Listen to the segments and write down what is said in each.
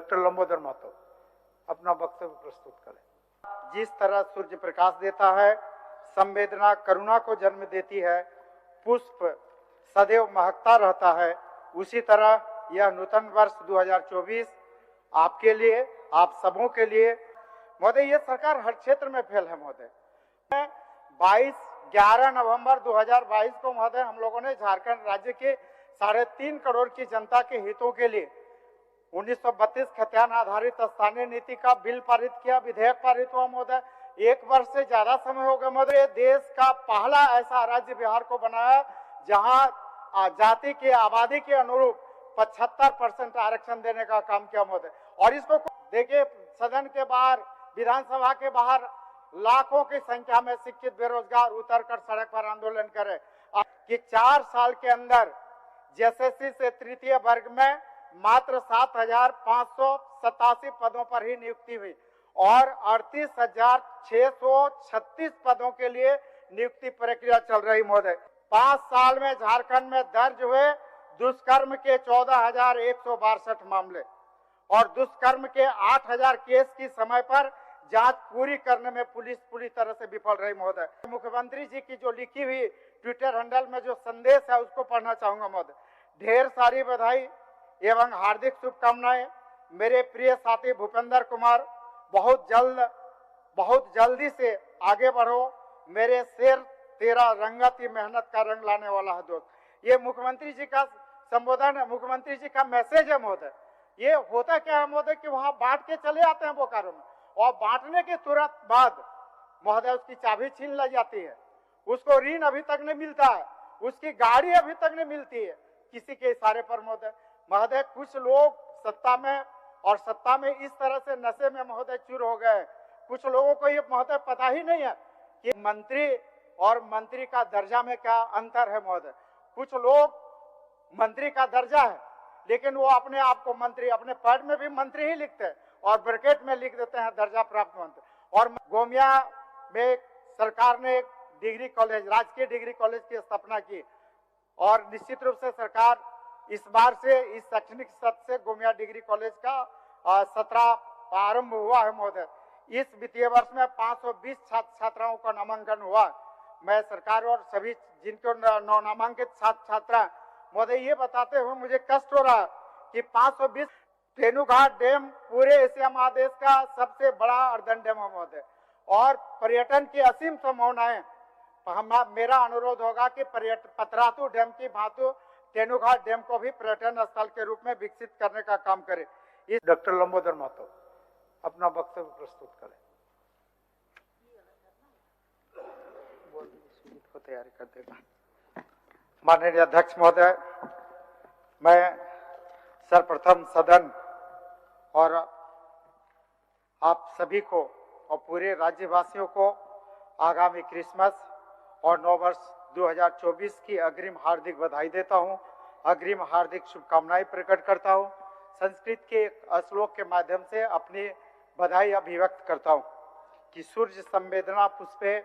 Doctor Lambodar Mahato अपना वक्तव्य प्रस्तुत करें। जिस तरह सूर्य प्रकाश देता है, संवेदना करुणा को जन्म देती है, पुष्प सदैव महकता रहता है, उसी तरह यह नूतन वर्ष 2024 आपके लिए, आप सबों के लिए महोदय, ये सरकार हर क्षेत्र में फेल है महोदय। 11 नवंबर 2022 को महोदय हम लोगों ने झारखंड राज्य के 3.5 करोड़ की जनता के हितों के लिए 1932 खतियान आधारित स्थानीय नीति का बिल पारित किया, विधेयक पारित हुआ महोदय। 1 वर्ष से ज्यादा समय हो गया महोदय। देश का पहला ऐसा राज्य बिहार को बनाया जहां जाति की आबादी के अनुरूप 75% आरक्षण देने का काम किया महोदय। और इसको देखिए, सदन के बाहर, विधानसभा के बाहर लाखों की संख्या में शिक्षित बेरोजगार उतरकर सड़क पर आंदोलन करे कि 4 साल के अंदर एसएससी से तृतीय वर्ग में मात्र 7,587 पदों पर ही नियुक्ति हुई और 38,636 पदों के लिए नियुक्ति प्रक्रिया चल रही महोदय। 5 साल में झारखंड में दर्ज हुए दुष्कर्म के 14,162 मामले और दुष्कर्म के 8,000 केस की समय पर जांच पूरी करने में पुलिस पूरी तरह से विफल रही महोदय। मुख्यमंत्री जी की जो लिखी हुई ट्विटर हैंडल में जो संदेश है उसको पढ़ना चाहूंगा महोदय। ढेर सारी बधाई एवं हार्दिक शुभकामनाएं मेरे प्रिय साथी भूपेंद्र कुमार। बहुत जल्दी से आगे बढ़ो मेरे शेर, तेरा रंगत ही मेहनत का रंग लाने वाला है दोस्त। ये मुख्यमंत्री जी का संबोधन है, मुख्यमंत्री जी का मैसेज है महोदय। ये होता क्या है महोदय कि वहां बांट के चले आते हैं बोकारो में और बांटने के तुरंत बाद महोदय उसकी चाबी छीन ली जाती है, उसको ऋण अभी तक नहीं मिलता है, उसकी गाड़ी अभी तक नहीं मिलती है किसी के इशारे पर महोदय। कुछ लोग सत्ता में इस तरह से नशे में महोदय चूर हो गए। कुछ लोगों को ये महोदय पता ही नहीं है कि मंत्री और मंत्री का दर्जा में क्या अंतर है महोदय। कुछ लोग मंत्री का दर्जा है लेकिन वो अपने आप को मंत्री, अपने पद में भी मंत्री ही लिखते हैं और ब्रैकेट में लिख देते हैं दर्जा प्राप्त मंत्री। और गोमिया में सरकार ने एक डिग्री कॉलेज, राजकीय डिग्री कॉलेज की स्थापना की और निश्चित रूप से सरकार इस बार से इस शैक्षणिक सत्र से गोमिया डिग्री कॉलेज का सत्र प्रारंभ हुआ है महोदय। इस वित्तीय वर्ष में 520 छात्र छात्राओं का नामांकन हुआ। मैं सरकार और सभी जिनको नामांकित छात्र छात्रा महोदय ये बताते हुए मुझे कष्ट हो रहा कि 520 तेनुघाट डैम पूरे एशिया महादेश का सबसे बड़ा अर्धन डैम है महोदय और पर्यटन की असीम संभावनाएं। मेरा अनुरोध होगा कि पतरातू डैम की भांति तेनुघाट डैम को भी पर्यटन स्थल के रूप में विकसित करने का काम करे। इस डॉक्टर लंबोदर महतो अपना वक्तव्य प्रस्तुत करें। को तैयारी कर देगा। माननीय अध्यक्ष महोदय, मैं सर्वप्रथम सदन और आप सभी को और पूरे राज्यवासियों को आगामी क्रिसमस और नव वर्ष 2024 की अग्रिम हार्दिक बधाई देता हूं, अग्रिम हार्दिक शुभकामनाएं प्रकट करता हूं। संस्कृत के एक श्लोक के माध्यम से अपनी बधाई अभिव्यक्त करता हूं कि सूर्य संवेदना पुष्पे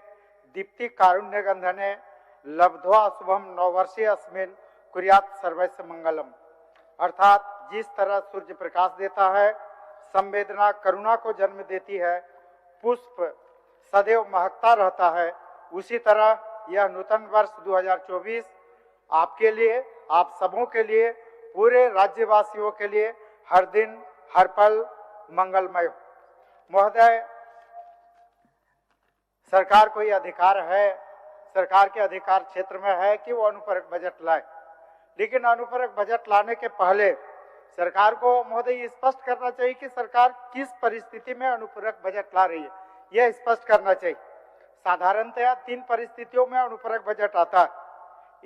दीप्ति कारुण्य गंधने लब्ध्वा शुभम नववर्षीय अस्मिन कुर्यात सर्वस्य मंगलम। अर्थात जिस तरह सूर्य प्रकाश देता है, संवेदना करुणा को जन्म देती है, पुष्प सदैव महकता रहता है, उसी तरह यह नूतन वर्ष 2024 आपके लिए, आप सबों के लिए, पूरे राज्यवासियों के लिए हर दिन हर पल मंगलमय हो। महोदय, सरकार को यह अधिकार है, सरकार के अधिकार क्षेत्र में है कि वो अनुपूरक बजट लाए, लेकिन अनुपूरक बजट लाने के पहले सरकार को महोदय ये स्पष्ट करना चाहिए कि सरकार किस परिस्थिति में अनुपूरक बजट ला रही है, यह स्पष्ट करना चाहिए। साधारणतया 3 परिस्थितियों में अनुपूरक बजट आता है।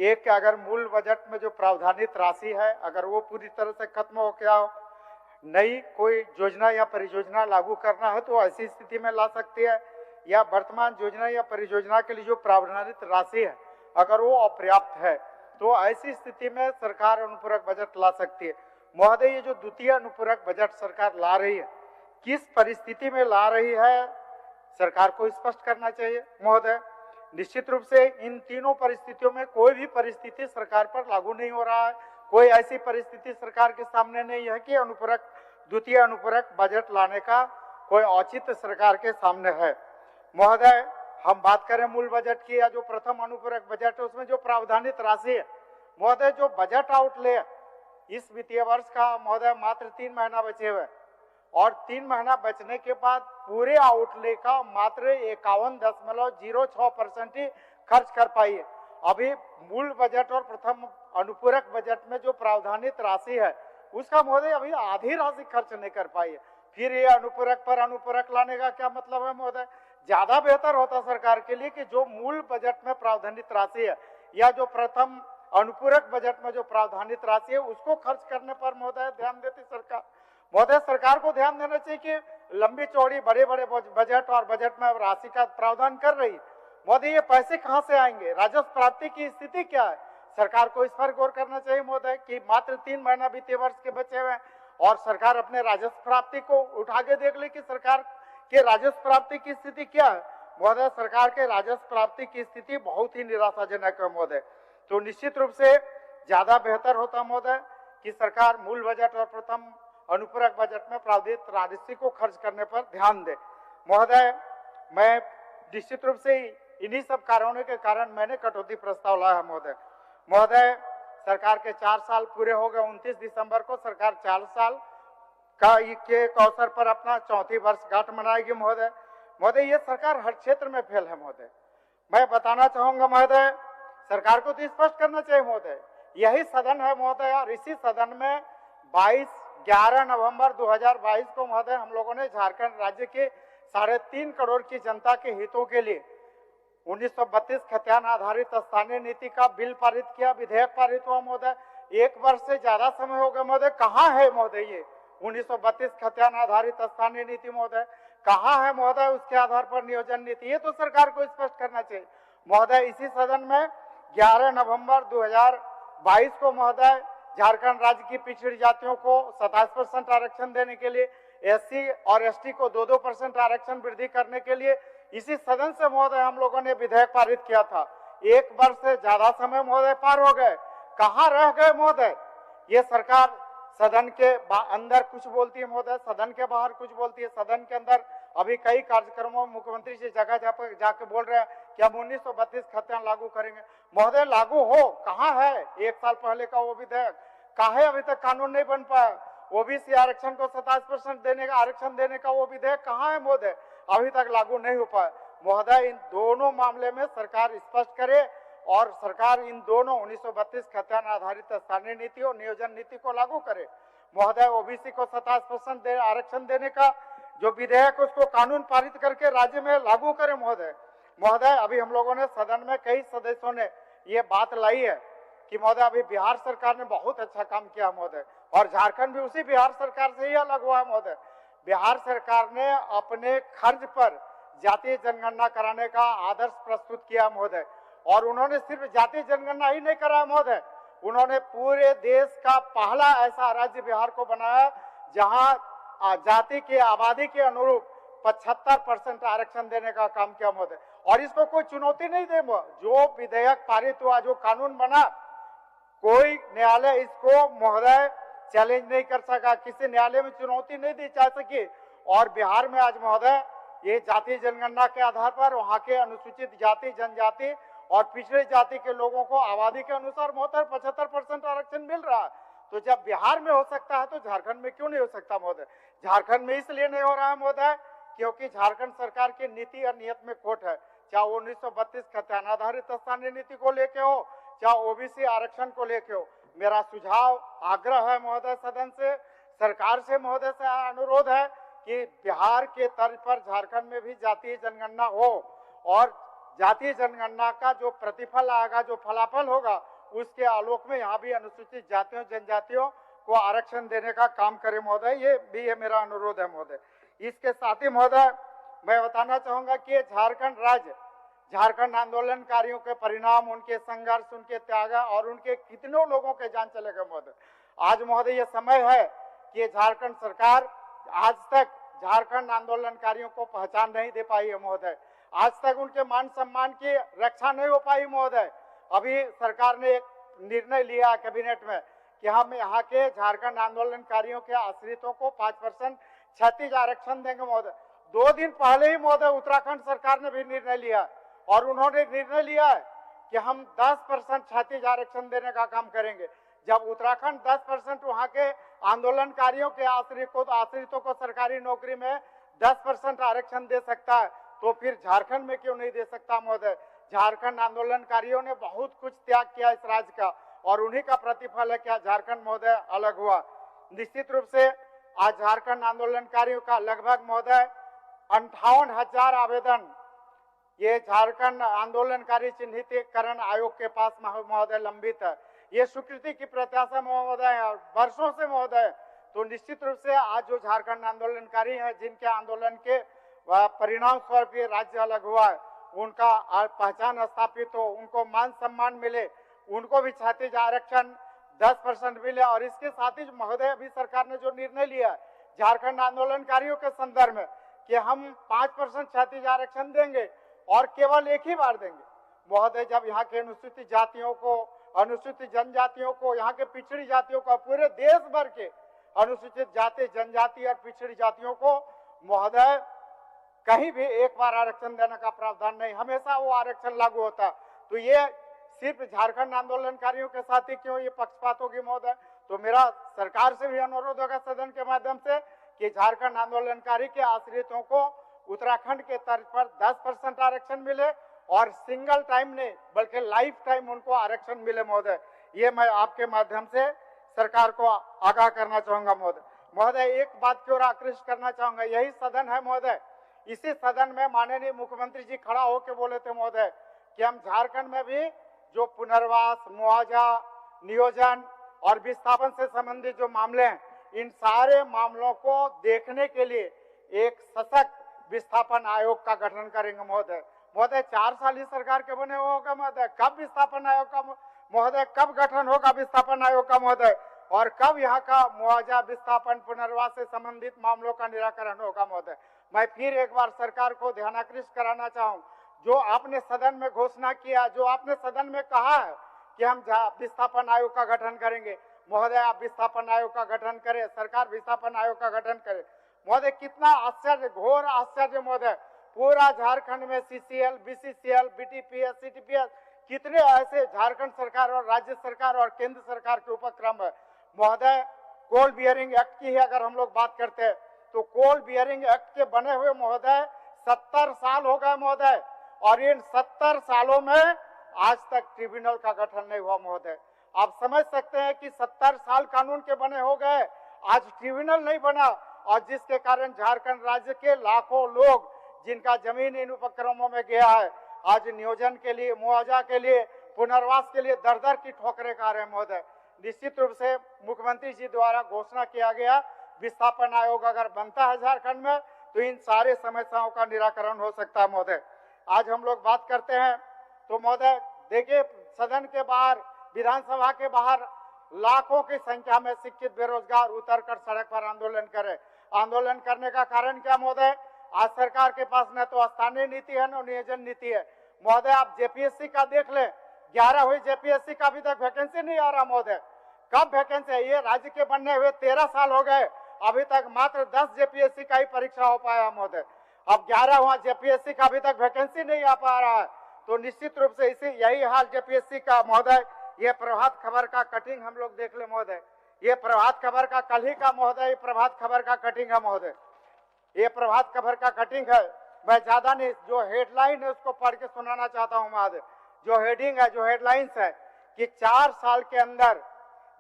एक, अगर मूल बजट में जो प्रावधानित राशि है अगर वो पूरी तरह से खत्म हो गया हो, नई कोई योजना या परियोजना लागू करना है तो ऐसी स्थिति में ला सकती है, या वर्तमान योजना या परियोजना के लिए जो प्रावधानित राशि है अगर वो अपर्याप्त है तो ऐसी स्थिति में सरकार अनुपूरक बजट ला सकती है। महोदय, ये जो द्वितीय अनुपूरक बजट सरकार ला रही है, किस परिस्थिति में ला रही है सरकार को स्पष्ट करना चाहिए महोदय। निश्चित रूप से इन तीनों परिस्थितियों में कोई भी परिस्थिति सरकार पर लागू नहीं हो रहा है, कोई ऐसी परिस्थिति सरकार के सामने नहीं है कि अनुपूरक द्वितीय अनुपूरक बजट लाने का कोई औचित्य सरकार के सामने है। महोदय, हम बात करें मूल बजट की या जो प्रथम अनुपूरक बजट है उसमें जो प्रावधानित राशि है महोदय, जो बजट आउटले इस वित्तीय वर्ष का महोदय मात्र 3 महीना बचे हुए और 3 महीना बचने के बाद पूरे आउटले का मात्र 51.06% ही खर्च कर पाई है। अभी मूल बजट और प्रथम अनुपूरक बजट में जो प्रावधानित राशि है उसका महोदय अभी आधी राशि खर्च नहीं कर पाई है। फिर ये अनुपूरक पर अनुपूरक लाने का क्या मतलब है महोदय? ज्यादा बेहतर होता सरकार के लिए कि जो मूल बजट में प्रावधानित राशि है या जो प्रथम अनुपूरक बजट में जो प्रावधानित राशि है उसको खर्च करने पर महोदय ध्यान देती सरकार। महोदय, सरकार को ध्यान देना चाहिए कि लंबी चौड़ी बड़े बड़े बजट और बजट में राशि का प्रावधान कर रही है। मोदी, ये पैसे कहां से आएंगे? राजस्व प्राप्ति की स्थिति क्या है? सरकार को इस पर गौर करना चाहिए महोदय कि मात्र 3 महीना वित्तीय वर्ष के बचे हुए और सरकार अपने राजस्व प्राप्ति को उठा के देख ले कि सरकार के राजस्व प्राप्ति की स्थिति क्या है। महोदय, सरकार के राजस्व प्राप्ति की स्थिति बहुत ही निराशाजनक है महोदय। तो निश्चित रूप से ज्यादा बेहतर होता महोदय कि सरकार मूल बजट और प्रथम अनुपूरक बजट में प्रावधानित राशि को खर्च करने पर ध्यान दे। महोदय, मैं निश्चित रूप से इन्हीं सब कारणों के कारण मैंने कटौती प्रस्ताव लाया महोदय। महोदय, सरकार के 4 साल पूरे हो गए। 29 दिसंबर को सरकार 4 साल के अवसर पर अपना 34वीं वर्षगांठ मनाएगी महोदय। महोदय, ये सरकार हर क्षेत्र में फेल है महोदय। मैं बताना चाहूंगा महोदय, सरकार को तो स्पष्ट करना चाहिए महोदय, यही सदन है महोदय और इसी सदन में 11 नवंबर 2022 को महोदय हम लोगों ने झारखंड राज्य के 3.5 करोड़ की जनता के हितों के लिए 1932 खतियान आधारित स्थानीय नीति का बिल पारित किया, विधेयक पारित हुआ महोदय। 1 वर्ष से ज्यादा समय हो गया महोदय। कहाँ है महोदय ये 1932 खतियान आधारित स्थानीय नीति महोदय? कहाँ है महोदय उसके आधार पर नियोजन नीति? ये तो सरकार को स्पष्ट करना चाहिए महोदय। इसी सदन में 11 नवंबर 2022 को महोदय झारखंड राज्य की पिछड़ी जातियों को 27% आरक्षण देने के लिए, एससी और एसटी को 2-2% आरक्षण वृद्धि करने के लिए इसी सदन से महोदय हम लोगों ने विधेयक पारित किया था। 1 वर्ष से ज्यादा समय महोदय पार हो गए, कहाँ रह गए महोदय? ये सरकार सदन के अंदर कुछ बोलती है महोदय, सदन के बाहर कुछ बोलती है। सदन के अंदर अभी कई कार्यक्रमों में मुख्यमंत्री जी जगह जगह जाके बोल रहे हैं कि हम 1932 खतियान लागू करेंगे। महोदय, लागू हो, कहाँ है 1 साल पहले का वो विधेयक? काहे अभी तक कानून नहीं बन पाया? ओबीसी आरक्षण को 27% देने का आरक्षण देने का वो विधेयक कहाँ है महोदय? अभी तक लागू नहीं हो पाया महोदय। इन दोनों मामले में सरकार स्पष्ट करे और सरकार इन दोनों 1932 खतियान आधारित स्थानीय नीति और नियोजन नीति को लागू करे महोदय। ओबीसी को 27% आरक्षण देने का जो विधेयक उसको कानून पारित करके राज्य में लागू करे महोदय। महोदय, अभी हम लोगों ने सदन में कई सदस्यों ने ये बात लाई है कि महोदय अभी बिहार सरकार ने बहुत अच्छा काम किया महोदय और झारखंड भी उसी बिहार सरकार से ही अलग हुआ है महोदय। बिहार सरकार ने अपने खर्च पर जातीय जनगणना कराने का आदर्श प्रस्तुत किया महोदय और उन्होंने सिर्फ जातीय जनगणना ही नहीं कराया महोदय, उन्होंने पूरे देश का पहला ऐसा राज्य बिहार को बनाया जहां जाति की आबादी के अनुरूप 75% आरक्षण देने का काम किया महोदय। और इसको कोई चुनौती नहीं दे, जो विधेयक पारित हुआ, जो कानून बना, कोई न्यायालय इसको महोदय चैलेंज नहीं कर सका, किसी न्यायालय में चुनौती नहीं दी जा सकी। और बिहार में आज महोदय ये जातीय जनगणना के आधार पर वहां के अनुसूचित जाति, जनजाति और पिछड़ी जाति के लोगों को आबादी के अनुसार महोदय 75% आरक्षण मिल रहा है। तो जब बिहार में हो सकता है तो झारखंड में क्यों नहीं हो सकता महोदय? झारखंड में इसलिए नहीं हो रहा है महोदय क्योंकि झारखंड सरकार की नीति और नियत में खोट है, चाहे 1932 खतियान आधारित स्थानीय नीति को लेके हो, चाहे ओबीसी आरक्षण को लेके हो। मेरा सुझाव, आग्रह है महोदय सदन से, सरकार से महोदय से अनुरोध है कि बिहार के तर्ज पर झारखंड में भी जातीय जनगणना हो और जातीय जनगणना का जो प्रतिफल आएगा, जो फलाफल होगा, उसके आलोक में यहाँ भी अनुसूचित जातियों, जनजातियों को आरक्षण देने का काम करे महोदय। ये भी है मेरा अनुरोध है महोदय। इसके साथ ही महोदय मैं बताना चाहूंगा कि झारखंड राज्य, झारखंड आंदोलनकारियों के परिणाम, उनके संघर्ष, उनके त्याग और उनके कितनों लोगों के जान चले गए महोदय। आज महोदय ये समय है कि झारखंड सरकार आज तक झारखंड आंदोलनकारियों को पहचान नहीं दे पाई है महोदय, आज तक उनके मान सम्मान की रक्षा नहीं हो पाई महोदय। अभी सरकार ने एक निर्णय लिया कैबिनेट में कि हम यहाँ के झारखंड आंदोलनकारियों के आश्रितों को 5% क्षैतिज आरक्षण देंगे महोदय। 2 दिन पहले ही महोदय उत्तराखंड सरकार ने भी निर्णय लिया और उन्होंने निर्णय लिया है कि हम 10% क्षैतिज आरक्षण देने का काम करेंगे। जब उत्तराखंड 10% वहाँ के आंदोलनकारियों के आश्रितों को सरकारी नौकरी में 10% आरक्षण दे सकता है, तो फिर झारखंड में क्यों नहीं दे सकता महोदय। झारखंड आंदोलनकारियों ने बहुत कुछ त्याग किया इस राज्य का और उन्हीं का प्रतिफल है क्या झारखंड महोदय अलग हुआ। निश्चित रूप से आज झारखंड आंदोलनकारियों का लगभग महोदय 58,000 आवेदन ये झारखंड आंदोलनकारी चिन्हितीकरण आयोग के पास महोदय लंबित है। ये स्वीकृति की प्रत्याशा महोदय वर्षों से महोदय। तो निश्चित रूप से आज जो झारखंड आंदोलनकारी है जिनके आंदोलन के परिणाम स्वरूप ये राज्य अलग हुआ है, उनका पहचान स्थापित हो, उनको मान सम्मान मिले, उनको भी क्षैतिज आरक्षण 10% मिले। और इसके साथ ही महोदय अभी सरकार ने जो निर्णय लिया है झारखंड आंदोलनकारियों के संदर्भ में कि हम 5% क्षैतिज आरक्षण देंगे और केवल एक ही बार देंगे महोदय। जब यहाँ के अनुसूचित जातियों को, अनुसूचित जनजातियों को, यहाँ के पिछड़ी जातियों को, पूरे देश भर के अनुसूचित जाति, जनजाति और पिछड़ी जातियों को महोदय कहीं भी एक बार आरक्षण देने का प्रावधान नहीं, हमेशा वो आरक्षण लागू होता। तो ये सिर्फ झारखंड आंदोलनकारियों के साथ ही क्यों ये पक्षपात होगी महोदय। तो मेरा सरकार से भी अनुरोध होगा सदन के माध्यम से कि झारखंड आंदोलनकारी के आश्रितों को उत्तराखंड के तर्ज पर 10% आरक्षण मिले और सिंगल टाइम नहीं बल्कि लाइफ टाइम उनको आरक्षण मिले महोदय। ये मैं आपके माध्यम से सरकार को आगाह करना चाहूंगा महोदय। महोदय एक बात की ओर आकृष्ट करना चाहूंगा, यही सदन है महोदय, इसी सदन में माननीय मुख्यमंत्री जी खड़ा होकर बोले थे महोदय कि हम झारखंड में भी जो पुनर्वास, मुआवजा, नियोजन और विस्थापन से संबंधित जो मामले हैं, इन सारे मामलों को देखने के लिए एक सशक्त विस्थापन आयोग का गठन करेंगे महोदय। महोदय 4 साल ही सरकार के बने होगा महोदय, कब विस्थापन आयोग का महोदय, कब गठन होगा विस्थापन आयोग का महोदय, और कब यहाँ का मुआवजा, विस्थापन, पुनर्वास से संबंधित मामलों का निराकरण होगा महोदय। मैं फिर एक बार सरकार को ध्यानाकृष्ट कराना चाहूँ, जो आपने सदन में घोषणा किया, जो आपने सदन में कहा है कि हम विस्थापन आयोग का गठन करेंगे महोदय, आप विस्थापन आयोग का गठन करें, सरकार विस्थापन आयोग का गठन करे महोदय। कितना आश्चर्य, घोर आश्चर्य महोदय। पूरा झारखंड में सीसीएल, बीसीसीएल, बीटीपीएस, सीटीपीएस, कितने ऐसे झारखंड सरकार और राज्य सरकार और केंद्र सरकार के उपक्रम है महोदय। कोल बियरिंग एक्ट की ही अगर हम लोग बात करते हैं तो कोल बियरिंग एक्ट के बने हुए महोदय 70 साल हो गए महोदय, और इन 70 सालों में आज तक ट्रिब्यूनल का गठन नहीं हुआ महोदय। आप समझ सकते हैं कि 70 साल कानून के बने हो गए, आज ट्रिब्यूनल नहीं बना, और जिसके कारण झारखंड राज्य के लाखों लोग जिनका जमीन इन उपक्रमों में गया है, आज नियोजन के लिए, मुआवजा के लिए, पुनर्वास के लिए दर दर की ठोकरें खा रहे हैं महोदय। निश्चित रूप से मुख्यमंत्री जी द्वारा घोषणा किया गया विस्थापन आयोग अगर बनता है झारखंड में तो इन सारे समस्याओं का निराकरण हो सकता है महोदय। आज हम लोग बात करते हैं तो महोदय देखिए, सदन के बाहर, विधानसभा के बाहर लाखों की संख्या में शिक्षित बेरोजगार उतरकर सड़क पर आंदोलन करे। आंदोलन करने का कारण क्या महोदय? आज सरकार के पास न तो स्थानीय नीति है न नियोजन नीति है महोदय। आप जेपीएससी का देख ले, 11 हुई जेपीएससी का अभी तक वैकेंसी नहीं आ रहा महोदय। कब वैकेंसी है? ये राज्य के बनने हुए 13 साल हो गए, अभी तक मात्र 10 जेपीएससी का ही परीक्षा हो पाया महोदय। अब 11 हुआ जेपीएससी का अभी तक वैकेंसी नहीं आ पा रहा है। तो निश्चित रूप से इसी यही हाल जेपीएससी का महोदय। ये प्रभात खबर का कटिंग हम लोग देख ले महोदय, ये प्रभात खबर का कल ही का महोदय, ये प्रभात खबर का कटिंग है महोदय, ये प्रभात खबर का कटिंग है। मैं ज्यादा नहीं, जो हेडलाइन है उसको पढ़ के सुनाना चाहता हूँ महोदय। जो हेडिंग है, जो हेडलाइंस है कि 4 साल के अंदर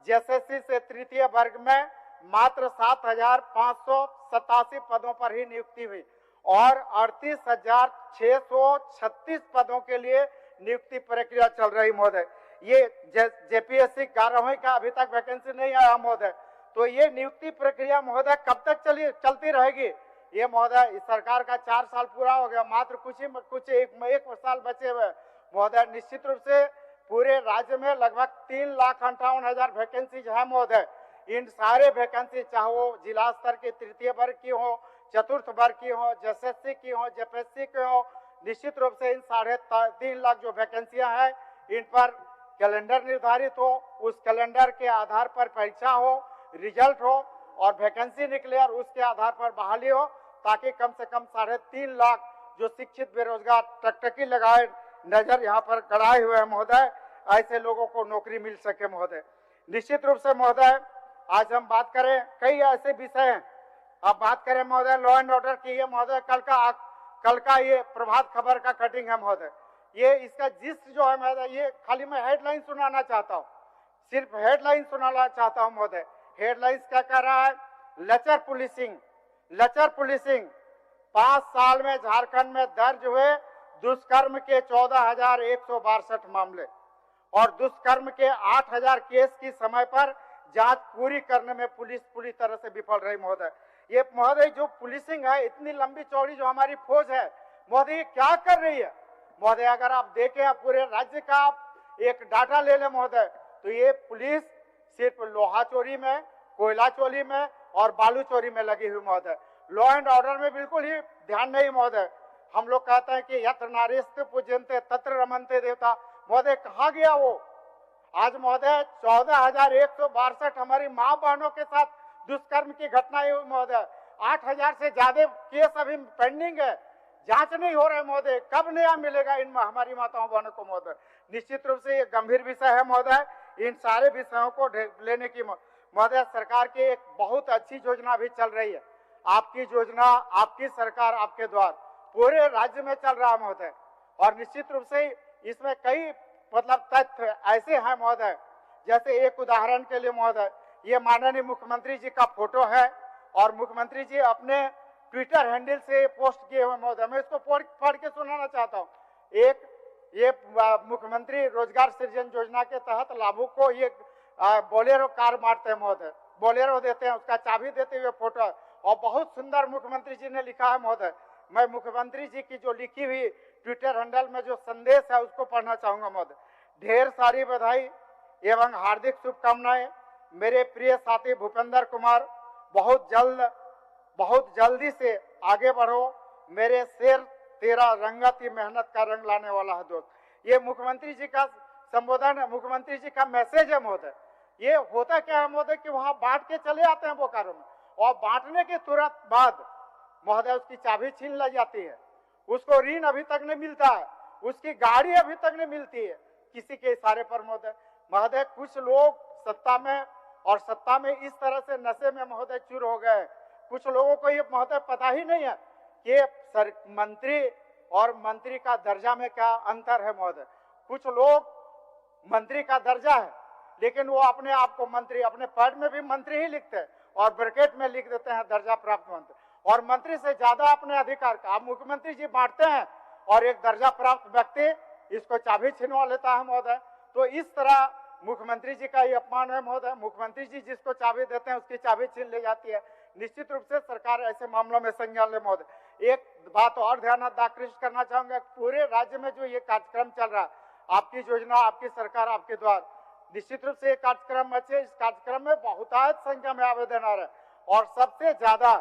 जेएसएससी से तृतीय वर्ग में मात्र 7,587 पदों पर ही नियुक्ति हुई और 38,636 पदों के लिए नियुक्ति प्रक्रिया चल रही महोदय। ये जेपीएससी 11वीं का अभी तक वैकेंसी नहीं आया महोदय। तो ये नियुक्ति प्रक्रिया महोदय कब तक चलती रहेगी? ये महोदय इस सरकार का 4 साल पूरा हो गया, मात्र कुछ एक साल बचे हुए महोदय। निश्चित रूप से पूरे राज्य में लगभग 3,58,000 वैकेंसीज है महोदय। इन सारे वैकेंसी, चाहे वो जिला स्तर के तृतीय वर्ग की हो, चतुर्थ वर्ग की हो, जेएसएससी की हो, जेपीएससी की हो, निश्चित रूप से इन 3.5 लाख जो वैकेंसियां हैं इन पर कैलेंडर निर्धारित हो, उस कैलेंडर के आधार पर परीक्षा हो, रिजल्ट हो और वैकेंसी निकले और उसके आधार पर बहाली हो, ताकि कम से कम 3.5 लाख जो शिक्षित बेरोजगार टकटकी लगाए नजर यहाँ पर गड़ाए हुए हैं महोदय, ऐसे लोगों को नौकरी मिल सके महोदय। निश्चित रूप से महोदय आज हम बात करें, कई ऐसे विषय हैं। अब बात करें महोदय लॉ एंड ऑर्डर की, ये महोदय कल का ये प्रभात खबर का कटिंग है महोदय। ये इसका जिस्ट जो है महोदय, ये खाली मैं हेडलाइन सुनाना चाहता हूँ, सिर्फ हेडलाइन सुनाना चाहता हूँ महोदय। हेडलाइंस क्या कह रहा है? लचर पुलिसिंग 5 साल में झारखंड में दर्ज हुए दुष्कर्म के 14,162 मामले और दुष्कर्म के 8,000 केस की समय पर जांच पूरी करने में पुलिस पूरी तरह से विफल रही महोदय। ये महोदय जो पुलिसिंग है, इतनी लंबी चौड़ी जो हमारी फौज है महोदय, क्या कर रही है महोदय? अगर आप देखें पूरे राज्य का आप एक डाटा ले लें महोदय, तो ये पुलिस सिर्फ लोहा चोरी में, कोयला चोरी में और बालू चोरी में लगी हुई महोदय। लॉ एंड ऑर्डर में बिल्कुल ही ध्यान नहीं महोदय। हम लोग कहते हैं कि यत्र नारीस्ते पूज्यन्ते तत्र रमन्ते देवता, महोदय कहाँ गया वो? आज महोदय 14,162 हमारी माँ बहनों के साथ दुष्कर्म की घटनाएं हुई महोदय। 8,000 से ज्यादा केस अभी पेंडिंग है, जांच नहीं हो रहा है महोदय। कब नया मिलेगा इन हमारी माताओं बहनों को महोदय? निश्चित रूप से ये गंभीर विषय है महोदय। इन सारे विषयों को लेने की महोदय सरकार की एक बहुत अच्छी योजना भी चल रही है। आपकी योजना, आपकी सरकार, आपके द्वार पूरे राज्य में चल रहा है महोदय। और निश्चित रूप से इसमें कई तथ्य ऐसे हैं महोदय, जैसे एक उदाहरण के लिए महोदय, ये माननीय मुख्यमंत्री जी का फोटो है और मुख्यमंत्री जी अपने ट्विटर हैंडल से पोस्ट किए हुए महोदय। मैं इसको पढ़ के सुनाना चाहता हूँ। ये मुख्यमंत्री रोजगार सृजन योजना के तहत लाभुक को ये बोलेरो कार बांटते हैं महोदय, बोलेरो देते हैं, उसका चाबी देते हुए फोटो है और बहुत सुंदर मुख्यमंत्री जी ने लिखा है महोदय। मैं मुख्यमंत्री जी की जो लिखी हुई ट्विटर हैंडल में जो संदेश है उसको पढ़ना चाहूंगा महोदय। ढेर सारी बधाई एवं हार्दिक शुभकामनाएं मेरे प्रिय साथी भूपेंद्र कुमार। बहुत जल्दी से आगे बढ़ो मेरे शेर, तेरा रंगत ही मेहनत का रंग लाने वाला है दोस्त। ये मुख्यमंत्री जी का संबोधन है, मुख्यमंत्री जी का मैसेज है महोदय। ये होता क्या है महोदय कि वहां बांट के चले आते हैं बोकारो में और बांटने के तुरंत बाद महोदय उसकी चाबी छीन ली जाती है, उसको ऋण अभी तक नहीं मिलता है, उसकी गाड़ी अभी तक नहीं मिलती है किसी के इशारे पर महोदय। कुछ लोग सत्ता में इस तरह से नशे में महोदय चूर हो गए। कुछ लोगों को ये महोदय पता ही नहीं है कि मंत्री और मंत्री का दर्जा में क्या अंतर है महोदय। कुछ लोग मंत्री का दर्जा है लेकिन वो अपने आप को मंत्री, अपने पद में भी मंत्री ही लिखते हैं और ब्रैकेट में लिख देते हैं दर्जा प्राप्त मंत्री, और मंत्री से ज्यादा अपने अधिकार का आप मुख्यमंत्री जी बांटते हैं और एक दर्जा प्राप्त व्यक्ति इसको चाबी छीनवा लेता है महोदय। तो इस तरह मुख्यमंत्री जी का ये अपमान है महोदय। मुख्यमंत्री जी जिसको चाबी देते हैं उसकी चाबी छीन ली जाती है। निश्चित रूप से सरकार ऐसे मामलों में संज्ञान ले महोदय। एक बात और ध्यान आकृष्ट करना चाहूंगा, पूरे राज्य में जो ये कार्यक्रम चल रहा है, आपकी योजना, आपकी सरकार, आपके द्वार, निश्चित रूप से कार्यक्रम अच्छे। इस कार्यक्रम में बहुतायत संख्या में आवेदन आ रहे हैं और सबसे ज्यादा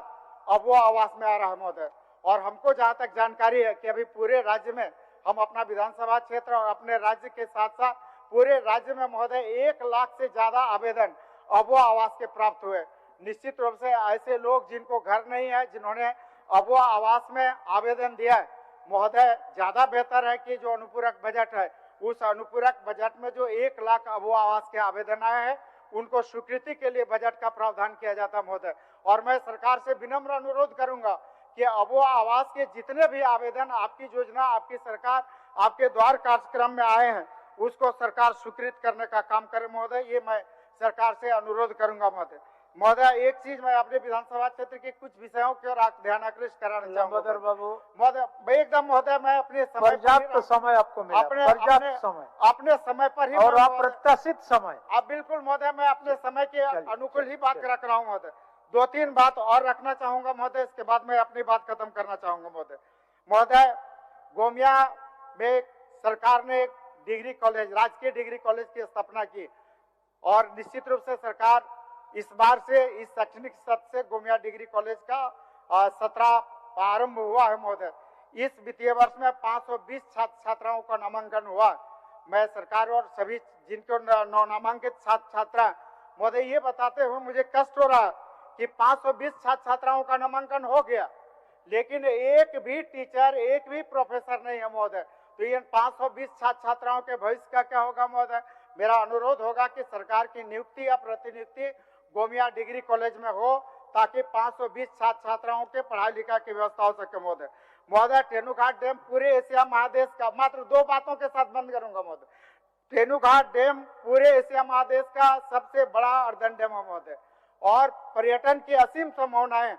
अबुआ आवास में आ रहा है महोदय। और हमको जहां तक जानकारी है कि अभी पूरे राज्य में हम अपना विधानसभा क्षेत्र और अपने राज्य के साथ साथ पूरे राज्य में महोदय 1 लाख से ज्यादा आवेदन अबुआ आवास के प्राप्त हुए। निश्चित रूप से ऐसे लोग जिनको घर नहीं है, जिन्होंने अबुआ आवास में आवेदन दिया है महोदय, ज्यादा बेहतर है कि जो अनुपूरक बजट है उस अनुपूरक बजट में जो 1 लाख अबुआ आवास के आवेदन आए हैं उनको स्वीकृति के लिए बजट का प्रावधान किया जाता महोदय। और मैं सरकार से विनम्र अनुरोध करूंगा कि अबुआ आवास के जितने भी आवेदन आपकी योजना, आपकी सरकार, आपके द्वार कार्यक्रम में आए हैं उसको सरकार स्वीकृत करने का काम करे महोदय। ये मैं सरकार से अनुरोध करूंगा महोदय। एक चीज मैं अपने विधानसभा क्षेत्र के कुछ विषयों की ओर ध्यान आकृष्ट कराना चाहूंगा बाबू महोदय। एकदम महोदय, मैं अपने पर्याप्त समय आपको मिला, अपने समय पर ही और अप्रत्याशित समय। अब बिल्कुल महोदय, मैं अपने समय के अनुकूल ही बात रख रहा हूँ महोदय। 2-3 बात और रखना चाहूंगा महोदय, इसके बाद मैं अपनी बात खत्म करना चाहूंगा महोदय। गोमिया में सरकार ने एक डिग्री कॉलेज, राजकीय डिग्री कॉलेज की स्थापना की और निश्चित रूप से सरकार इस बार से इस शैक्षणिक सत्र से गोमिया डिग्री कॉलेज का सत्र प्रारंभ हुआ है महोदय। इस वित्तीय वर्ष में 520 छात्र छात्राओं का नामांकन हुआ। मैं सरकार और सभी जिनको नवनामांकित छात्र छात्रा महोदय ये बताते हुए मुझे कष्ट हो रहा कि 520 छात्र छात्राओं का नामांकन हो गया, लेकिन एक भी टीचर, एक भी प्रोफेसर नहीं है महोदय। तो इन 520 छात्र छात्राओं के भविष्य का क्या होगा महोदय? मेरा अनुरोध होगा कि सरकार की नियुक्ति या प्रतिनियुक्ति गोमिया डिग्री कॉलेज में हो, ताकि 520 छात्र छात्राओं के पढ़ाई लिखाई की व्यवस्था हो सके महोदय। महोदय, तेनुघाट डैम पूरे एशिया महादेश का, मात्र 2 बातों के साथ बंद करूंगा महोदय, तेनुघाट डैम पूरे एशिया महादेश का सबसे बड़ा अर्धन डैम है महोदय, और पर्यटन की असीम संभावनाएं।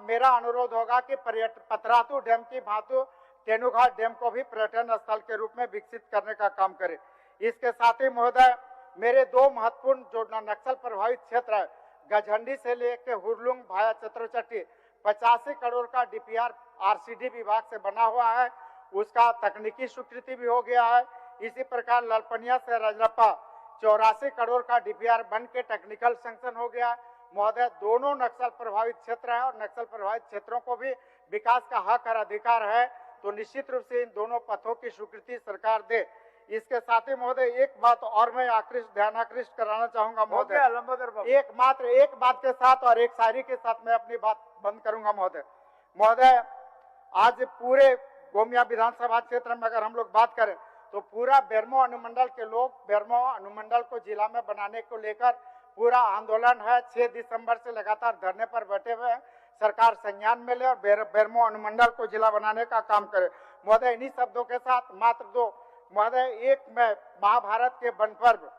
मेरा अनुरोध होगा कि पतरातू डैम की भांति तेनुघाट डैम को भी पर्यटन स्थल के रूप में विकसित करने का काम करे। इसके साथ ही महोदय, मेरे 2 महत्वपूर्ण जो नक्सल प्रभावित क्षेत्र है, गझंडी से लेकर हुरलुंग भाया चतुरचट्टी, 85 करोड़ का डीपीआर आरसीडी विभाग से बना हुआ है, उसका तकनीकी स्वीकृति भी हो गया है। इसी प्रकार ललपनिया से रजरप्पा 84 करोड़ का डीपीआर बन के टेक्निकल सैंक्शन हो गया है महोदय। दोनों नक्सल प्रभावित क्षेत्र है और नक्सल प्रभावित क्षेत्रों को भी विकास का हक और अधिकार है, तो निश्चित रूप से इन दोनों पथों की स्वीकृति सरकार दे। इसके साथ ही महोदय एक बात और मैं ध्यान आकृष्ट कराना चाहूंगा महोदय, एक बात के साथ और एक शायरी के साथ मैं अपनी बात बंद करूंगा महोदय। आज पूरे गोमिया विधानसभा क्षेत्र में अगर हम लोग बात करें तो पूरा बेरमो अनुमंडल के लोग बेरमो अनुमंडल को जिला में बनाने को लेकर पूरा आंदोलन है। 6 दिसंबर से लगातार धरने पर बैठे हुए हैं। सरकार संज्ञान में ले और बेरमो अनुमंडल को जिला बनाने का काम करे महोदय। इन्हीं शब्दों के साथ मात्र 2 महोदय, एक में महाभारत के वन पर्व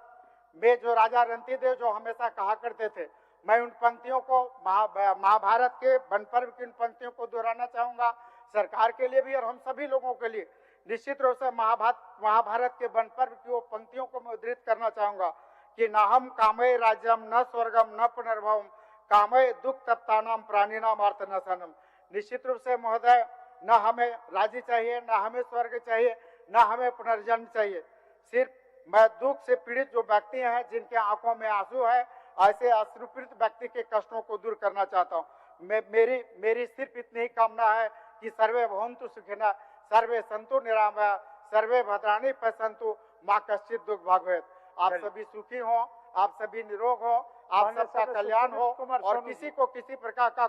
में जो राजा रंतिदेव जो हमेशा कहा करते थे, मैं उन पंक्तियों को महाभारत के वन पर्व की उन पंक्तियों को दोहराना चाहूंगा सरकार के लिए भी और हम सभी लोगों के लिए। निश्चित रूप से महाभारत के वन पर्व की वो पंक्तियों को मैं उद्धृत करना चाहूंगा कि न हम कामय राज्यम न स्वर्गम न पुनर्भवम कामय दुख तप्तानाम प्राणिनाम आर्तनासनम। निश्चित रूप से महोदय, न हमें राज्य चाहिए, न हमें स्वर्ग चाहिए, न हमें पुनर्जन्म चाहिए। सिर्फ मैं दुख से पीड़ित जो व्यक्ति हैं, जिनके आंखों में आंसू है, ऐसे अश्रुपीड़ित व्यक्ति के कष्टों को दूर करना चाहता हूँ। मेरी सिर्फ इतनी ही कामना है कि सर्वे भवन्तु सुखिनः, सर्वे सन्तु निरामया, सर्वे भद्राणि पश्यन्तु मा कश्चित् दुःख भाग् भवेत्। आप सभी सुखी हो, आप सभी निरोग हो, आप सबका कल्याण हो और किसी को किसी प्रकार का